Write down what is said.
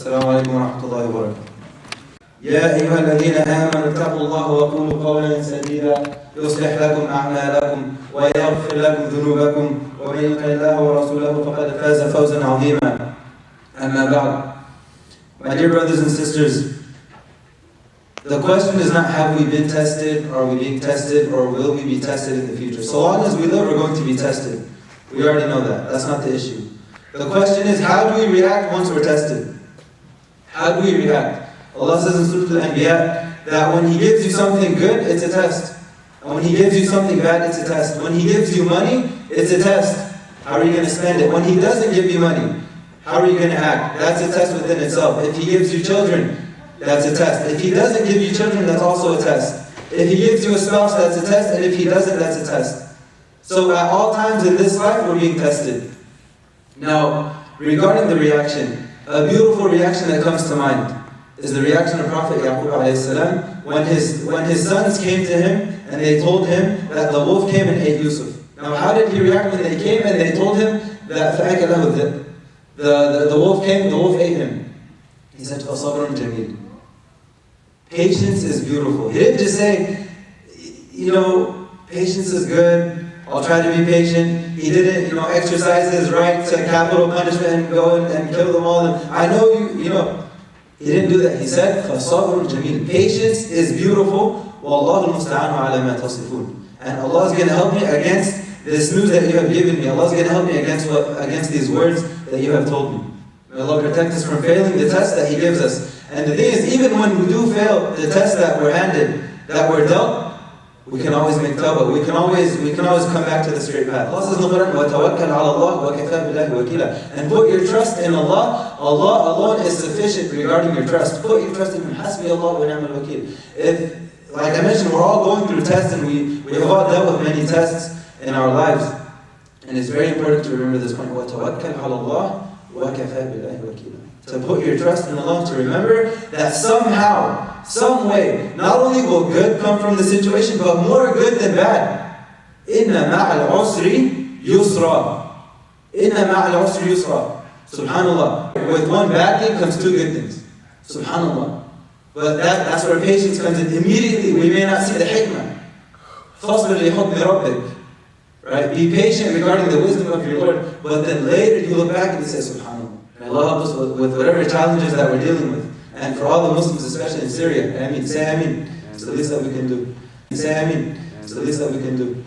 السلام عليكم ورحمة الله وبركاته. يا أيها الذين آمنوا اتقوا الله وقولوا قولا سديدا يصلح لكم أعمالكم ويغفر لكم ذنوبكم ومن يطع الله ورسوله فقد فاز فوزا عظيما. أما بعد. My dear brothers and sisters, the question is not have we been tested, are we being tested, or will we be tested in the future. So long as we live, we're going to be tested. We already know that. That's not the issue. The question is, how do we react once we're tested? How do we react? Allah says in Surah Al-Anbiya that when He gives you something good, it's a test. And when He gives you something bad, it's a test. When He gives you money, it's a test. How are you going to spend it? When He doesn't give you money, how are you going to act? That's a test within itself. If He gives you children, that's a test. If He doesn't give you children, that's also a test. If He gives you a spouse, that's a test. And if He doesn't, that's a test. So at all times in this life, we're being tested. Now, regarding the reaction, a beautiful reaction that comes to mind is the reaction of Prophet Yaqub alayhi salam when his sons came to him and they told him that the wolf came and ate Yusuf. Now, how did he react when they came and they told him that the wolf came, the wolf ate him? He said, فَصَبْرٌ جَمِيلٌ. Patience is beautiful. He didn't just say, patience is good, I'll try to be patient. He didn't, exercise his right to capital punishment and go and kill them all. And I know he didn't do that. He said, فَصَبْرٌ جَمِيلٌ. Patience is beautiful. وَاللَّهُ الْمُسْتَعَانُ عَلَى مَا تَصِفُونَ. And Allah is going to help me against this news that you have given me. Allah is going to help me against these words that you have told me. May Allah protect us from failing the test that He gives us. And the thing is, even when we do fail the test that we're handed, that we're dealt, we can always make tawbah. We can always come back to the straight path. Allah says in the Quran, وَتَوَكَّلْ عَلَى اللَّهِ وَكَفَى بِاللَّهِ وَكِيلًا. And put your trust in Allah. Allah alone is sufficient regarding your trust. Put your trust in Him. حَسْبِيَ اللَّهُ وَنِعْمَ الْوَكِيلُ. If, like I mentioned, we're all going through tests and we have all dealt with many tests in our lives. And it's very important to remember this point. وَتَوَكَّلْ عَلَى اللَّهِ وَكَفَى بِاللَّهِ وَكِيلًا. To put your trust in Allah, to remember that somehow, some way, not only will good come from the situation, but more good than bad. إِنَّ مَعَ الْعُسْرِ يُسْرًا. إِنَّ مَعَ الْعُسْرِ يُسْرًا. Subhanallah. With one bad thing comes two good things. Subhanallah. But that's where patience comes in. Immediately we may not see the hikmah. فَاصْبِرْ لِحُكْمِ رَبِّكَ. Right? Be patient regarding the wisdom of your Lord. But then later you look back and you say, Subhanallah. May Allah help us with whatever challenges that we're dealing with. And for all the Muslims, especially in Syria, Ameen. Say Ameen. It's the least that we can do. Say Ameen. It's the least that we can do.